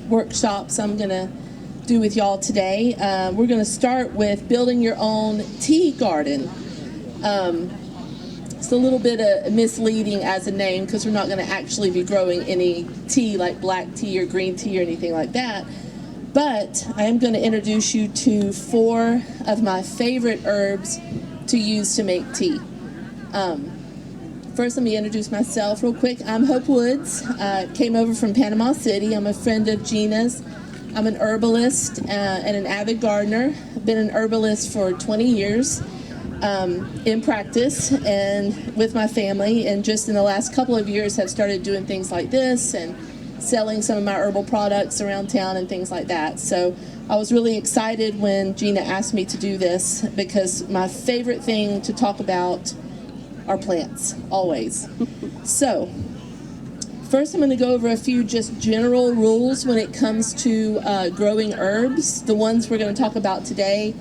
Workshops I'm going to do with y'all today. We're going to start with building your own tea garden. It's a little bit misleading as a name because we're not going to actually be growing any tea like black tea or green tea or anything like that. But I am going to introduce you to 4 of my favorite herbs to use to make tea. First, let me introduce myself real quick. I'm Hope Woods. Came over from Panama City. I'm a friend of Gina's. I'm an herbalist and an avid gardener. I've been an herbalist for 20 years in practice and with my family. And just in the last couple of years have started doing things like this and selling some of my herbal products around town and things like that. So I was really excited when Gina asked me to do this because my favorite thing to talk about are plants, always. So first I'm going to go over a few just general rules when it comes to growing herbs. The ones we're going to talk about today,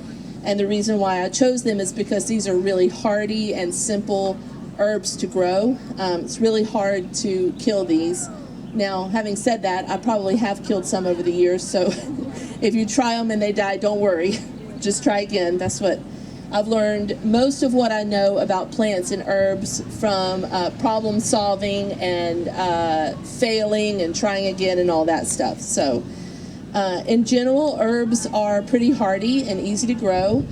and the reason why I chose them is because these are really hardy and simple herbs to grow. It's really hard to kill these. Now, having said that, I probably have killed some over the years, so if you try them and they die, don't worry. Just try again. That's what I've learned. Most of what I know about plants and herbs from problem solving and failing and trying again and all that stuff. So in general, herbs are pretty hardy and easy to grow.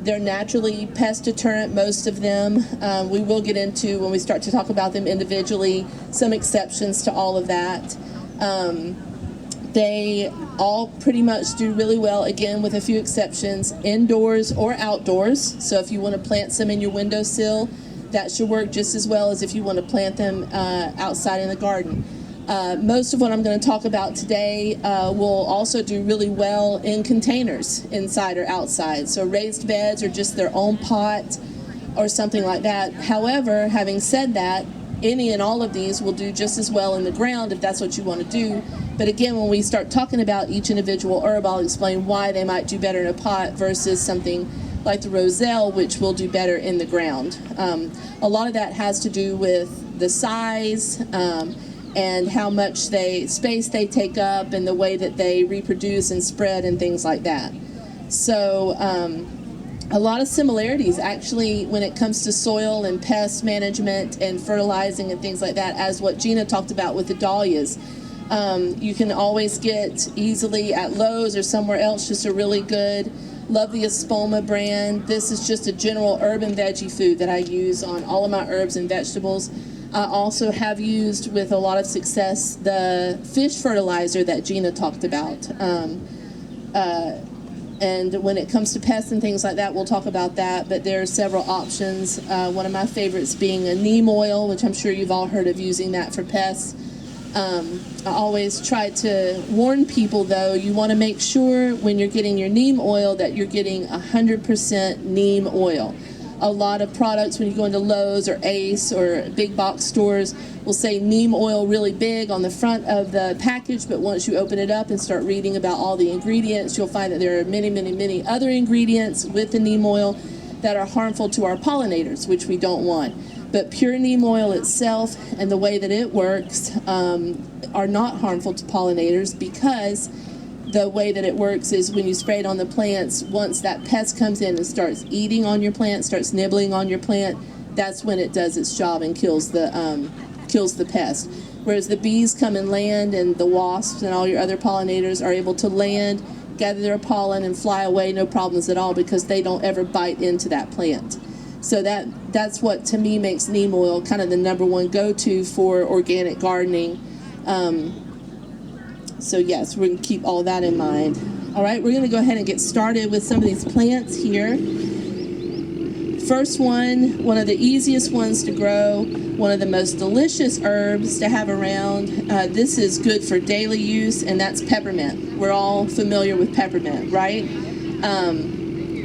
They're naturally pest deterrent, most of them. We will get into, when we start to talk about them individually, some exceptions to all of that. They all pretty much do really well, again, with a few exceptions, indoors or outdoors. So if you want to plant some in your windowsill, that should work just as well as if you want to plant them outside in the garden. Most of what I'm going to talk about today will also do really well in containers, inside or outside. So raised beds or just their own pot or something like that. However, having said that, any and all of these will do just as well in the ground if that's what you want to do. But again, when we start talking about each individual herb, I'll explain why they might do better in a pot versus something like the roselle, which will do better in the ground. A lot of that has to do with the size and how much space they take up and the way that they reproduce and spread and things like that. So a lot of similarities actually when it comes to soil and pest management and fertilizing and things like that, as what Gina talked about with the dahlias. You can always get easily at Lowe's or somewhere else just a really good, love the Espoma brand. This is just a general herb and veggie food that I use on all of my herbs and vegetables. I also have used with a lot of success the fish fertilizer that Gina talked about. And when it comes to pests and things like that, we'll talk about that, but there are several options. One of my favorites being a neem oil, which I'm sure you've all heard of using that for pests. I always try to warn people, though, you want to make sure when you're getting your neem oil that you're getting 100% neem oil. A lot of products, when you go into Lowe's or Ace or big box stores, will say neem oil really big on the front of the package, but once you open it up and start reading about all the ingredients, you'll find that there are many, many, many other ingredients with the neem oil that are harmful to our pollinators, which we don't want. But pure neem oil itself and the way that it works are not harmful to pollinators, because the way that it works is when you spray it on the plants, once that pest comes in and starts eating on your plant, starts nibbling on your plant, that's when it does its job and kills the pest. Whereas the bees come and land, and the wasps and all your other pollinators are able to land, gather their pollen, and fly away, no problems at all, because they don't ever bite into that plant. So that's what, to me, makes neem oil kind of the number one go-to for organic gardening. So yes, we're going to keep all that in mind. All right, we're going to go ahead and get started with some of these plants here. First one of the easiest ones to grow, one of the most delicious herbs to have around. This is good for daily use, and that's peppermint. We're all familiar with peppermint, right?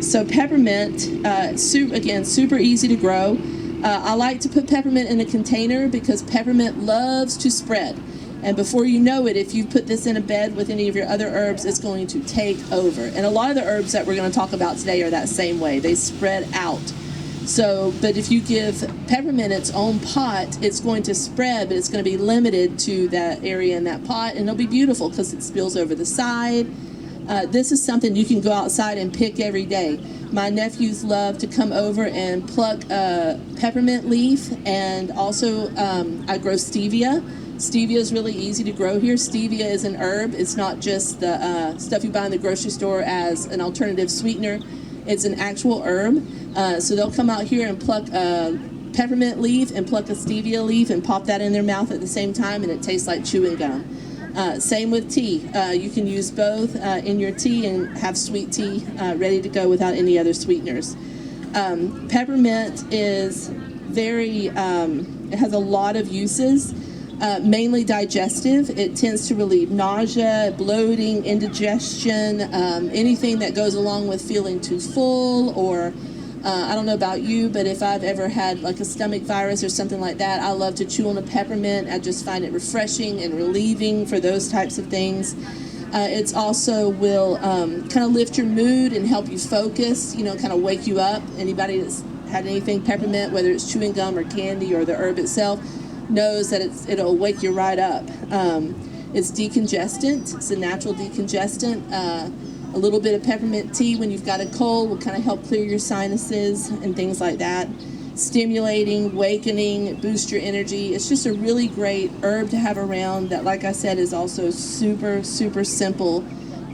So peppermint, again, super easy to grow. I like to put peppermint in a container because peppermint loves to spread. And before you know it, if you put this in a bed with any of your other herbs, it's going to take over. And a lot of the herbs that we're going to talk about today are that same way. They spread out. So, but if you give peppermint its own pot, it's going to spread, but it's going to be limited to that area in that pot, and it'll be beautiful because it spills over the side. This is something you can go outside and pick every day. My nephews love to come over and pluck a peppermint leaf, and also I grow stevia. Stevia is really easy to grow here. Stevia is an herb. It's not just the stuff you buy in the grocery store as an alternative sweetener. It's an actual herb. So they'll come out here and pluck a peppermint leaf and pluck a stevia leaf and pop that in their mouth at the same time, and it tastes like chewing gum. Same with tea. You can use both in your tea and have sweet tea ready to go without any other sweeteners. Peppermint is very, it has a lot of uses, mainly digestive. It tends to relieve nausea, bloating, indigestion, anything that goes along with feeling too full, or I don't know about you, but if I've ever had like a stomach virus or something like that, I love to chew on a peppermint. I just find it refreshing and relieving for those types of things. It's also will kind of lift your mood and help you focus, kind of wake you up. Anybody that's had anything peppermint, whether it's chewing gum or candy or the herb itself, knows that it'll wake you right up. It's decongestant. It's a natural decongestant. A little bit of peppermint tea when you've got a cold will kind of help clear your sinuses and things like that. Stimulating, wakening, boost your energy. It's just a really great herb to have around that, like I said, is also super, super simple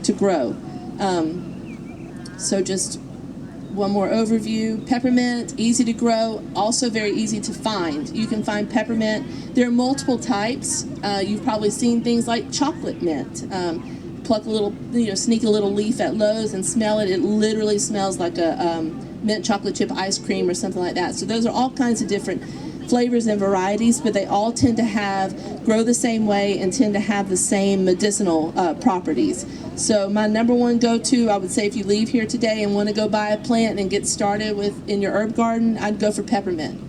to grow. So just one more overview. Peppermint, easy to grow, also very easy to find. You can find peppermint. There are multiple types. You've probably seen things like chocolate mint. Pluck a little, sneak a little leaf at Lowe's and smell it. It literally smells like a mint chocolate chip ice cream or something like that. So those are all kinds of different flavors and varieties, but they all tend to grow the same way and tend to have the same medicinal properties. So my number one go-to, I would say, if you leave here today and want to go buy a plant and get started in your herb garden, I'd go for peppermint.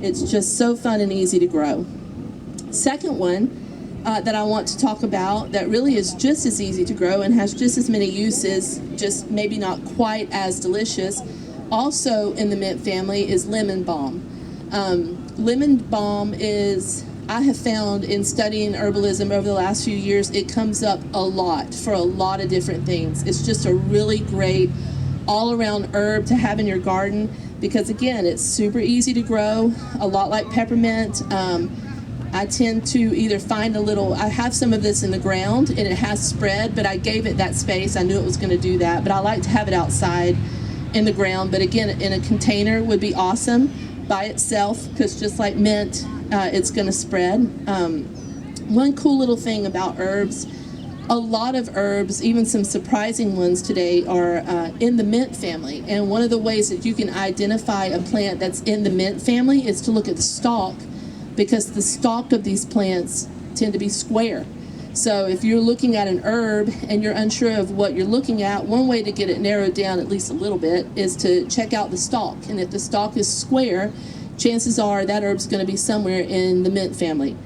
It's just so fun and easy to grow. Second one that I want to talk about that really is just as easy to grow and has just as many uses, just maybe not quite as delicious, also in the mint family, is lemon balm. Lemon balm I have found in studying herbalism over the last few years, it comes up a lot for a lot of different things. It's just a really great all-around herb to have in your garden because, again, it's super easy to grow, a lot like peppermint. I tend to either find I have some of this in the ground and it has spread, but I gave it that space. I knew it was going to do that, but I like to have it outside in the ground. But again, in a container would be awesome by itself because just like mint, it's going to spread. One cool little thing about herbs, a lot of herbs, even some surprising ones today, are in the mint family. And one of the ways that you can identify a plant that's in the mint family is to look at the stalk, because the stalk of these plants tend to be square. So if you're looking at an herb and you're unsure of what you're looking at, one way to get it narrowed down at least a little bit is to check out the stalk. And if the stalk is square, chances are that herb's going to be somewhere in the mint family.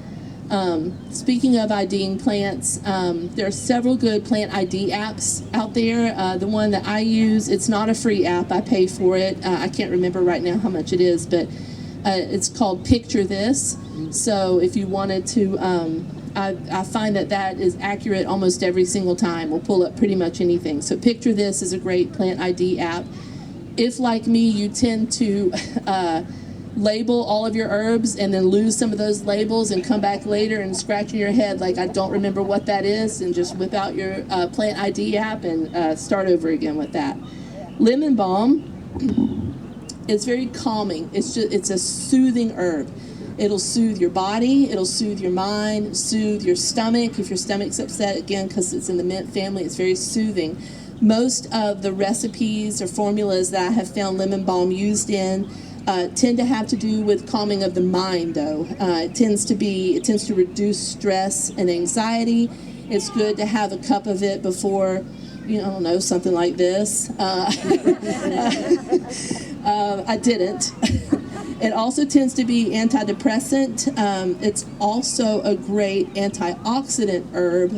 Speaking of IDing plants, there are several good plant ID apps out there. The one that I use, it's not a free app. I pay for it. I can't remember right now how much it is, but it's called Picture This. So if you wanted to, I find that is accurate almost every single time. We'll pull up pretty much anything. So Picture This is a great plant ID app. If, like me, you tend to label all of your herbs and then lose some of those labels and come back later and scratching your head like I don't remember what that is, and just whip out your plant ID app and start over again with that. Lemon balm is very calming. It's a soothing herb. It'll soothe your body, it'll soothe your mind, soothe your stomach. If your stomach's upset, again, because it's in the mint family, it's very soothing. Most of the recipes or formulas that I have found lemon balm used in tend to have to do with calming of the mind, though. It tends to reduce stress and anxiety. It's good to have a cup of it before, something like this. I didn't. It also tends to be antidepressant. It's also a great antioxidant herb,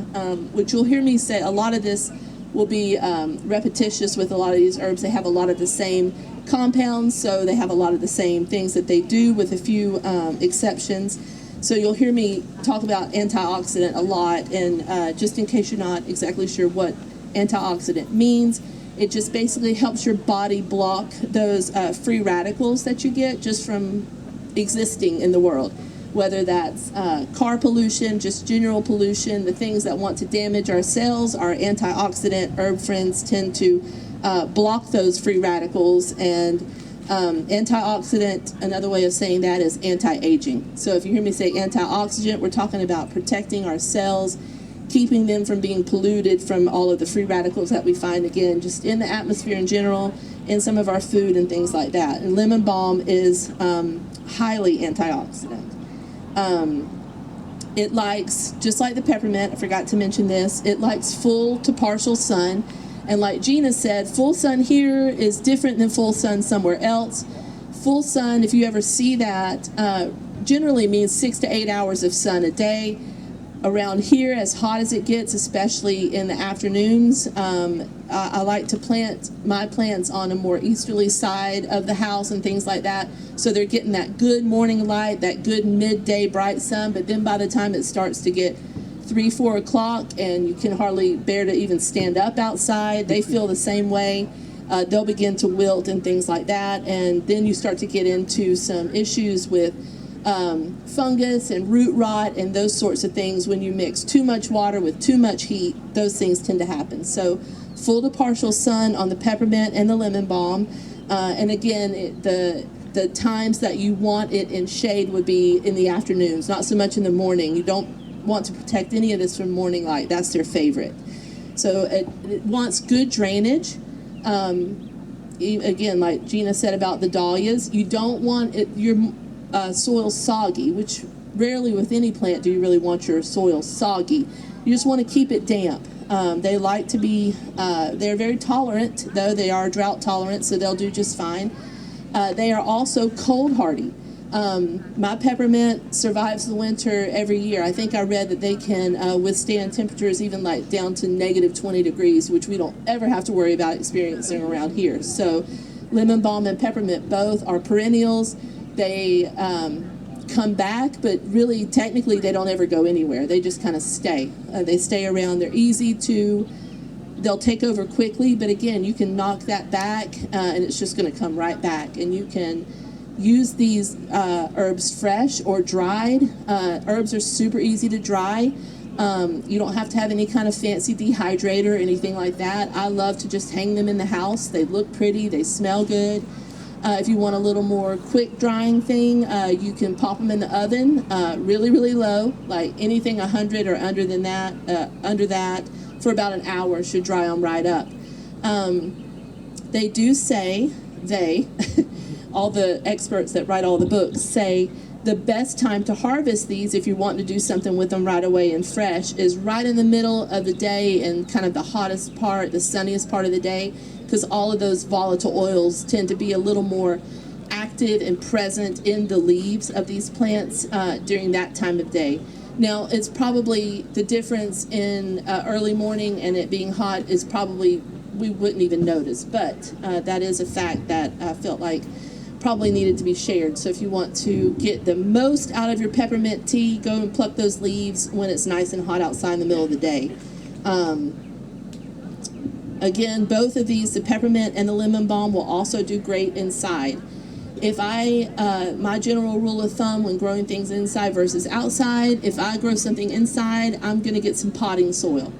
which you'll hear me say a lot of this will be repetitious with a lot of these herbs. They have a lot of the same compounds, so they have a lot of the same things that they do with a few exceptions. So you'll hear me talk about antioxidant a lot, and just in case you're not exactly sure what antioxidant means, it just basically helps your body block those free radicals that you get just from existing in the world, whether that's car pollution, just general pollution, the things that want to damage our cells. Our antioxidant herb friends tend to block those free radicals. And antioxidant, another way of saying that is anti-aging. So if you hear me say antioxidant, we're talking about protecting our cells, keeping them from being polluted from all of the free radicals that we find, again, just in the atmosphere in general, in some of our food and things like that. And lemon balm is highly antioxidant. It likes, just like the peppermint, I forgot to mention this, it likes full to partial sun. And like Gina said, full sun here is different than full sun somewhere else. Full sun, if you ever see that, generally means 6 to 8 hours of sun a day. Around here, as hot as it gets, especially in the afternoons, I like to plant my plants on a more easterly side of the house and things like that, so they're getting that good morning light, that good midday bright sun. But then by the time it starts to get 3, 4 o'clock and you can hardly bear to even stand up outside, they feel the same way. They'll begin to wilt and things like that, and then you start to get into some issues with fungus and root rot and those sorts of things. When you mix too much water with too much heat, those things tend to happen. So full to partial sun on the peppermint and the lemon balm. And again, the times that you want it in shade would be in the afternoons, not so much in the morning. You don't want to protect any of this from morning light. That's their favorite. So it wants good drainage. Again, like Gina said about the dahlias, you don't want your soil soggy, which rarely with any plant do you really want your soil soggy. You just want to keep it damp. They like to be, they're very tolerant, though they are drought tolerant, so they'll do just fine. They are also cold hardy. My peppermint survives the winter every year. I think I read that they can withstand temperatures even like down to negative 20 degrees, which we don't ever have to worry about experiencing around here. So lemon balm and peppermint both are perennials. They come back, but really technically they don't ever go anywhere. They just kind of stay. They stay around. They're easy to, they'll take over quickly, but again, you can knock that back and it's just going to come right back. And you can use these herbs fresh or dried. Herbs are super easy to dry. You don't have to have any kind of fancy dehydrator or anything like that. I love to just hang them in the house. They look pretty. They smell good. If you want a little more quick drying thing, you can pop them in the oven really, really low, like anything 100 or under that, for about an hour should dry them right up. They do say, all the experts that write all the books say the best time to harvest these, if you want to do something with them right away and fresh, is right in the middle of the day and kind of the hottest part, the sunniest part of the day, because all of those volatile oils tend to be a little more active and present in the leaves of these plants during that time of day. Now, it's probably the difference in early morning and it being hot is probably we wouldn't even notice, but that is a fact that I felt like probably needed to be shared. So if you want to get the most out of your peppermint tea, go and pluck those leaves when it's nice and hot outside in the middle of the day. Again, both of these, the peppermint and the lemon balm, will also do great inside. If my general rule of thumb when growing things inside versus outside, if I grow something inside, I'm going to get some potting soil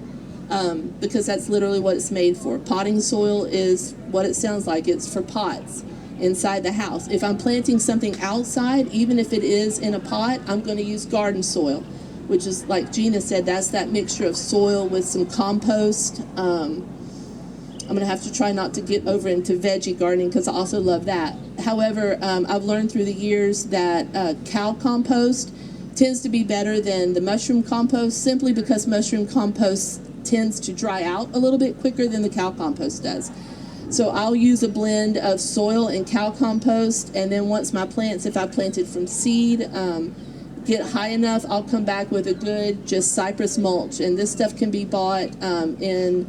because that's literally what it's made for. Potting soil is what it sounds like. It's for pots inside the house. If I'm planting something outside, even if it is in a pot, I'm going to use garden soil, which is, like Gina said, that's that mixture of soil with some compost. I'm going to have to try not to get over into veggie gardening because I also love that. However, I've learned through the years that cow compost tends to be better than the mushroom compost simply because mushroom compost tends to dry out a little bit quicker than the cow compost does. So I'll use a blend of soil and cow compost, and then once my plants, if I planted from seed, get high enough, I'll come back with a good just cypress mulch. And this stuff can be bought in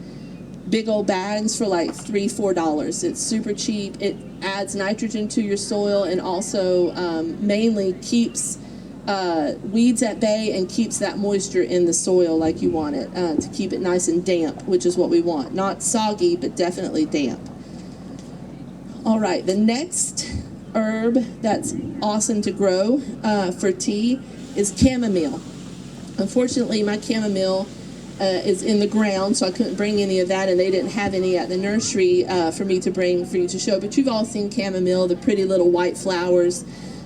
big old bags for like $3-4. It's super cheap. adds nitrogen to your soil, and also mainly keeps weeds at bay and keeps that moisture in the soil like you want it, to keep it nice and damp, which is what we want. Not soggy, but definitely damp. All right, the next herb that's awesome to grow for tea is chamomile. Unfortunately, my chamomile is in the ground, so I couldn't bring any of that, and they didn't have any at the nursery for me to bring for you to show. But you've all seen chamomile, the pretty little white flowers.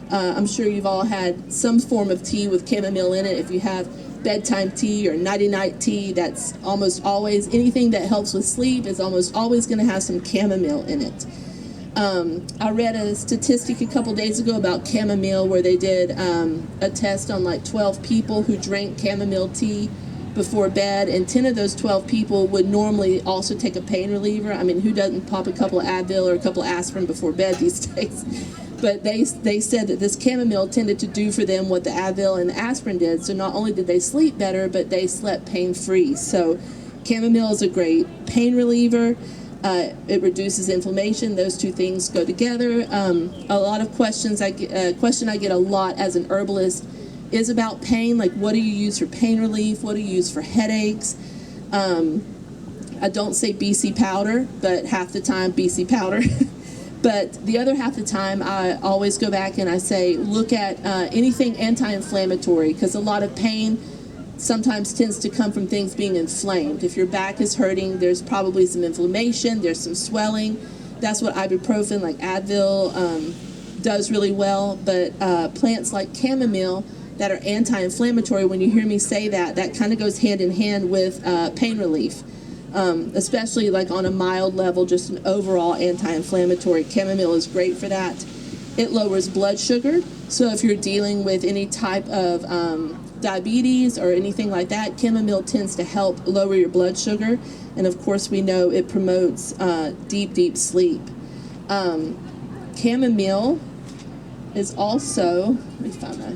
I'm sure you've all had some form of tea with chamomile in it. If you have bedtime tea or nighty-night tea, that's almost always, anything that helps with sleep is almost always going to have some chamomile in it. I read a statistic a couple days ago about chamomile where they did a test on like 12 people who drank chamomile tea before bed, and 10 of those 12 people would normally also take a pain reliever. I mean, who doesn't pop a couple of Advil or a couple of aspirin before bed these days? But they said that this chamomile tended to do for them what the Advil and the aspirin did. So not only did they sleep better, but they slept pain-free. So chamomile is a great pain reliever. It reduces inflammation. Those two things go together. A lot of questions question I get a lot as an herbalist is about pain. Like, what do you use for pain relief? What do you use for headaches? I don't say BC powder, but half the time BC powder. But the other half the time, I always go back and I say, look at anything anti-inflammatory, because a lot of pain sometimes tends to come from things being inflamed. If your back is hurting, there's probably some inflammation, there's some swelling. That's what ibuprofen, like Advil, does really well. But plants like chamomile that are anti-inflammatory, when you hear me say that, that kind of goes hand in hand with pain relief. Especially like on a mild level, just an overall anti-inflammatory. Chamomile is great for that. It lowers blood sugar, so if you're dealing with any type of diabetes or anything like that, chamomile tends to help lower your blood sugar, and of course we know it promotes deep sleep. Chamomile is also, let me find my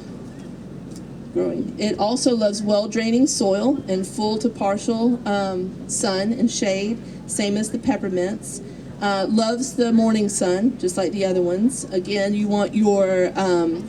growing. It also loves well-draining soil and full to partial sun and shade, same as the peppermints. Loves the morning sun, just like the other ones. Again, you want your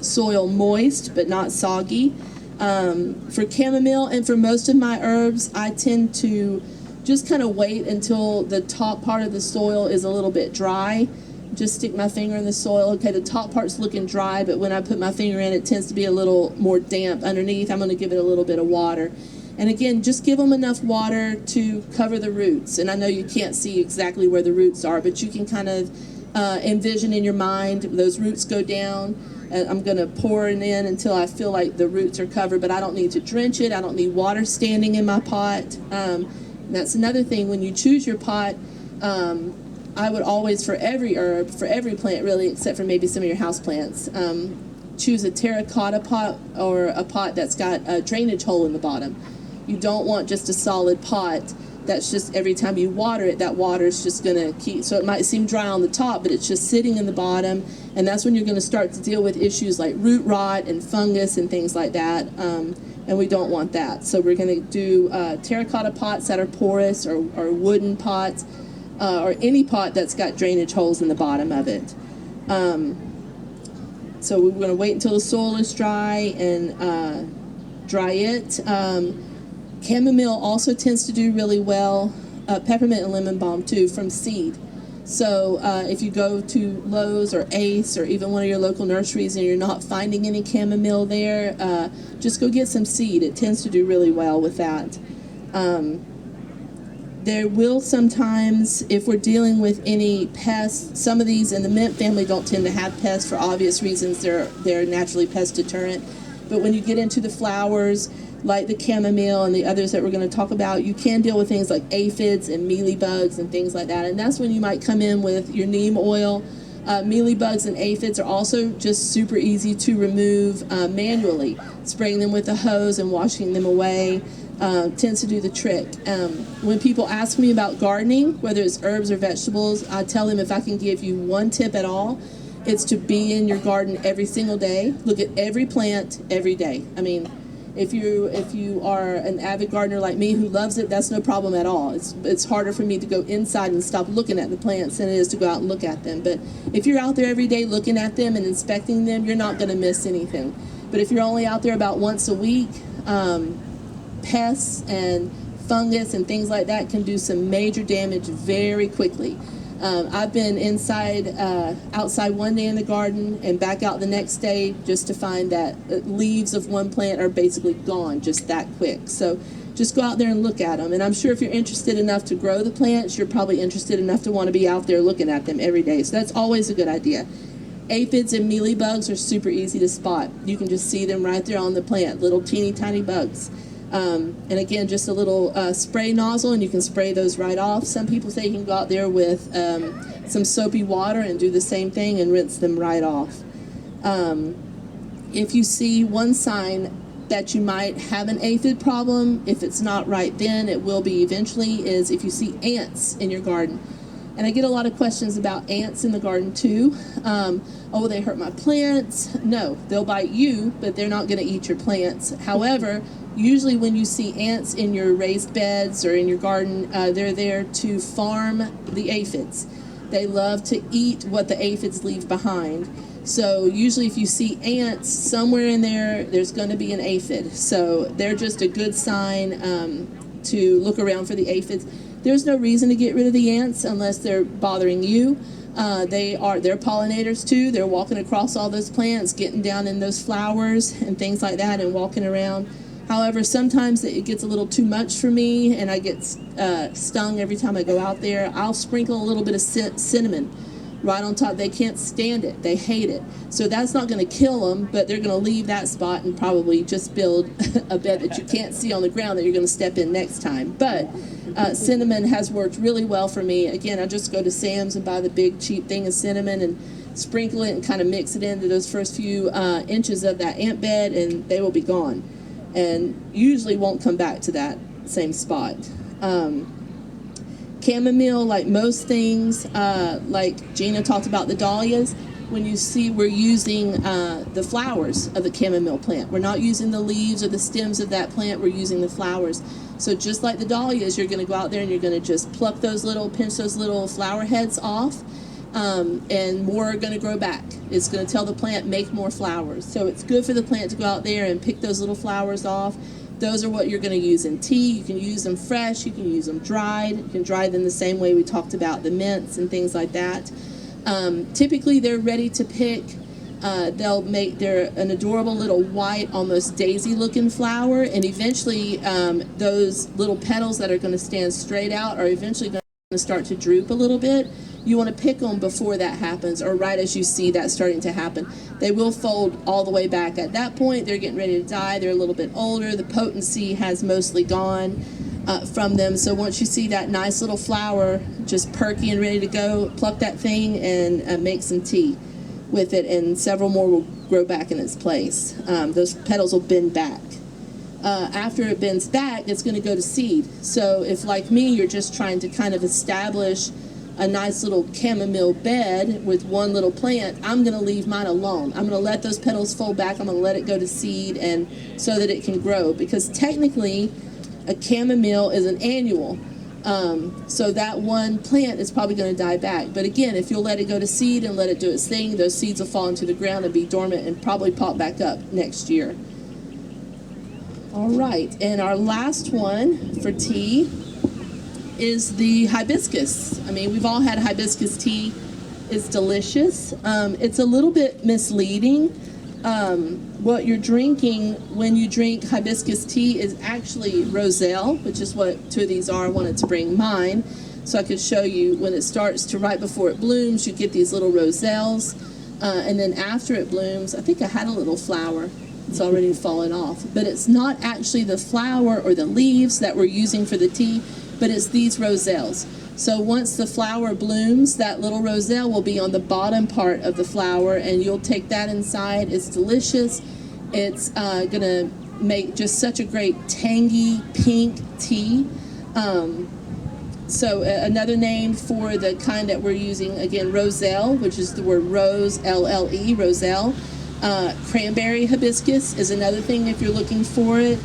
soil moist but not soggy. For chamomile and for most of my herbs, I tend to just kind of wait until the top part of the soil is a little bit dry. Just stick my finger in the soil. Okay, the top part's looking dry, but when I put my finger in, it tends to be a little more damp underneath. I'm going to give it a little bit of water. And again, just give them enough water to cover the roots. And I know you can't see exactly where the roots are, but you can kind of envision in your mind those roots go down. I'm going to pour it in until I feel like the roots are covered, but I don't need to drench it. I don't need water standing in my pot. That's another thing. When you choose your pot, I would always, for every herb, for every plant really, except for maybe some of your house plants, choose a terracotta pot or a pot that's got a drainage hole in the bottom. You don't want just a solid pot that's just every time you water it, that water is just going to keep, so it might seem dry on the top, but it's just sitting in the bottom, and that's when you're going to start to deal with issues like root rot and fungus and things like that, and we don't want that. So we're going to do terracotta pots that are porous, or wooden pots, or any pot that's got drainage holes in the bottom of it. So we're going to wait until the soil is dry and dry it. Chamomile also tends to do really well, peppermint and lemon balm too, from seed. So if you go to Lowe's or Ace or even one of your local nurseries and you're not finding any chamomile there, just go get some seed. It tends to do really well with that. There will sometimes, if we're dealing with any pests, some of these in the mint family don't tend to have pests for obvious reasons. They're naturally pest deterrent. But when you get into the flowers, like the chamomile and the others that we're going to talk about, you can deal with things like aphids and mealybugs and things like that. And that's when you might come in with your neem oil. Mealybugs and aphids are also just super easy to remove manually. Spraying them with a hose and washing them away tends to do the trick. When people ask me about gardening, whether it's herbs or vegetables, I tell them if I can give you one tip at all, it's to be in your garden every single day. Look at every plant every day. I mean, If you are an avid gardener like me who loves it, that's no problem at all. It's harder for me to go inside and stop looking at the plants than it is to go out and look at them. But if you're out there every day looking at them and inspecting them, you're not going to miss anything. But if you're only out there about once a week, pests and fungus and things like that can do some major damage very quickly. I've been outside one day in the garden and back out the next day just to find that leaves of one plant are basically gone just that quick. So just go out there and look at them. And I'm sure if you're interested enough to grow the plants, you're probably interested enough to want to be out there looking at them every day. So that's always a good idea. Aphids and mealybugs are super easy to spot. You can just see them right there on the plant, little teeny tiny bugs. And again, just a little spray nozzle, and you can spray those right off. Some people say you can go out there with some soapy water and do the same thing and rinse them right off. If you see one sign that you might have an aphid problem, if it's not right then, it will be eventually, is if you see ants in your garden. And I get a lot of questions about ants in the garden too. Oh, they hurt my plants. No, they'll bite you, but they're not going to eat your plants. However, usually when you see ants in your raised beds or in your garden, they're there to farm the aphids. They love to eat what the aphids leave behind. So usually if you see ants somewhere in there, there's going to be an aphid. So they're just a good sign to look around for the aphids. There's no reason to get rid of the ants unless they're bothering you. They're pollinators too. They're walking across all those plants, getting down in those flowers and things like that and walking around. However, sometimes it gets a little too much for me and I get stung every time I go out there. I'll sprinkle a little bit of cinnamon right on top. They can't stand it. They hate it. So that's not going to kill them, but they're going to leave that spot and probably just build a bed that you can't see on the ground that you're going to step in next time. But cinnamon has worked really well for me. Again, I just go to Sam's and buy the big cheap thing of cinnamon and sprinkle it and kind of mix it into those first few inches of that ant bed, and they will be gone and usually won't come back to that same spot. Chamomile, like most things, like Gina talked about the dahlias, when you see we're using the flowers of the chamomile plant. We're not using the leaves or the stems of that plant, we're using the flowers. So just like the dahlias, you're going to go out there and you're going to just pinch those little flower heads off, and more are going to grow back. It's going to tell the plant, make more flowers. So it's good for the plant to go out there and pick those little flowers off. Those are what you're going to use in tea. You can use them fresh, you can use them dried. You can dry them the same way we talked about the mints and things like that. Typically they're ready to pick. They're an adorable little white, almost daisy looking flower, and eventually those little petals that are going to stand straight out are eventually going to start to droop a little bit. You want to pick them before that happens, or right as you see that starting to happen. They will fold all the way back. At that point, they're getting ready to die. They're a little bit older. The potency has mostly gone from them. So once you see that nice little flower just perky and ready to go, pluck that thing and make some tea with it, and several more will grow back in its place. Those petals will bend back. After it bends back, it's going to go to seed. So if, like me, you're just trying to kind of establish a nice little chamomile bed with one little plant, I'm going to leave mine alone. I'm going to let those petals fold back. I'm going to let it go to seed, and so that it can grow, because technically a chamomile is an annual. So that one plant is probably going to die back. But again, if you'll let it go to seed and let it do its thing, those seeds will fall into the ground and be dormant and probably pop back up next year. All right, and our last one for tea is the hibiscus. I mean, we've all had hibiscus tea. It's delicious. It's a little bit misleading. What you're drinking when you drink hibiscus tea is actually roselle, which is what two of these are. I wanted to bring mine so I could show you when it starts to, right before it blooms, you get these little roselles. And then after it blooms, I think I had a little flower. It's already fallen off. But it's not actually the flower or the leaves that we're using for the tea, but it's these roselles. So once the flower blooms, that little roselle will be on the bottom part of the flower, and you'll take that inside. It's delicious. It's going to make just such a great tangy pink tea. So another name for the kind that we're using, again, roselle, which is the word rose, L-L-E, roselle. Cranberry hibiscus is another thing if you're looking for it.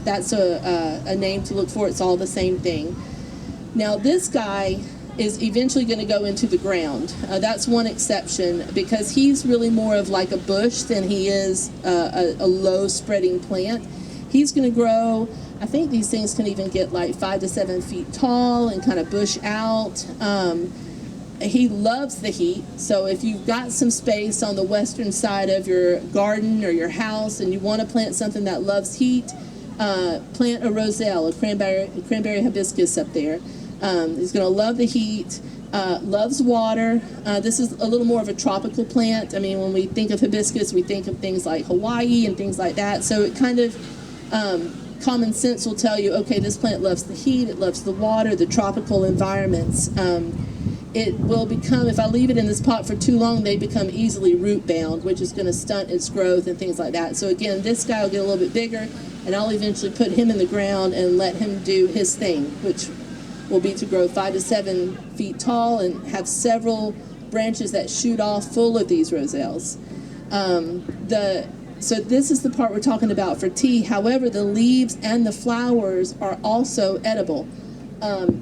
That's a name to look for. It's all the same thing. Now this guy is eventually going to go into the ground. That's one exception because he's really more of like a bush than he is a low spreading plant. He's going to grow, I think these things can even get like 5 to 7 feet tall and kind of bush out. He loves the heat, so if you've got some space on the western side of your garden or your house and you want to plant something that loves heat, plant a roselle, a cranberry hibiscus up there. He's going to love the heat, loves water. This is a little more of a tropical plant. I mean, when we think of hibiscus, we think of things like Hawaii and things like that. So it kind of, common sense will tell you, okay, this plant loves the heat, it loves the water, the tropical environments. It will become, if I leave it in this pot for too long, they become easily root bound, which is going to stunt its growth and things like that. So again, this guy will get a little bit bigger, and I'll eventually put him in the ground and let him do his thing, which will be to grow 5 to 7 feet tall and have several branches that shoot off full of these roselles. So this is the part we're talking about for tea. However, the leaves and the flowers are also edible.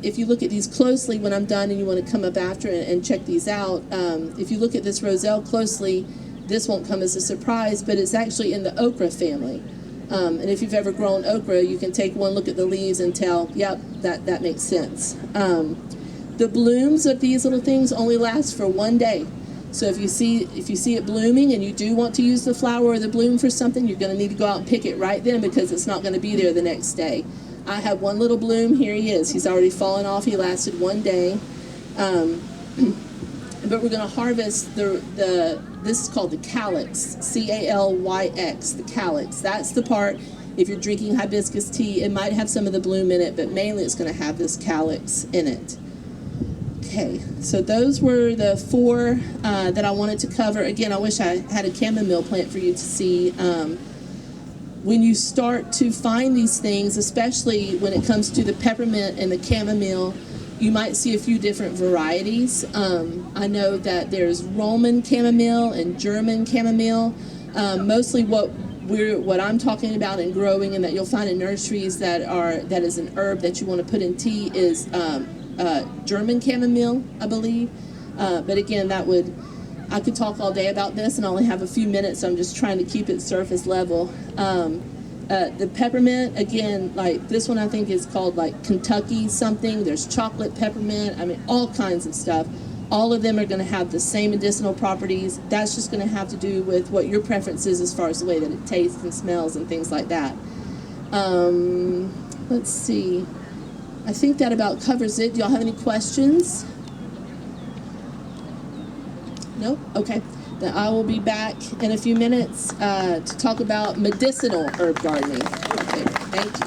If you look at these closely when I'm done and you want to come up after and check these out, if you look at this roselle closely, this won't come as a surprise, but it's actually in the okra family. And if you've ever grown okra, you can take one look at the leaves and tell, yep, that makes sense. The blooms of these little things only last for 1 day. So if you see it blooming and you do want to use the flower or the bloom for something, you're going to need to go out and pick it right then because it's not going to be there the next day. I have one little bloom. Here he is. He's already fallen off. He lasted 1 day. But we're going to harvest this is called the calyx, C-A-L-Y-X, the calyx. That's the part, if you're drinking hibiscus tea, it might have some of the bloom in it, but mainly it's going to have this calyx in it. Okay, so those were the 4 that I wanted to cover. Again, I wish I had a chamomile plant for you to see. When you start to find these things, especially when it comes to the peppermint and the chamomile, you might see a few different varieties. I know that there's Roman chamomile and German chamomile. Mostly what I'm talking about and growing and that you'll find in nurseries that is an herb that you want to put in tea is German chamomile, I believe. But again, I could talk all day about this and I only have a few minutes, so I'm just trying to keep it surface level. The peppermint, again, like this one I think is called like Kentucky something. There's chocolate peppermint, I mean all kinds of stuff. All of them are going to have the same medicinal properties. That's just going to have to do with what your preference is as far as the way that it tastes and smells and things like that. Let's see. I think that about covers it. Do y'all have any questions? No? Okay. Then I will be back in a few minutes to talk about medicinal herb gardening. Okay. Thank you.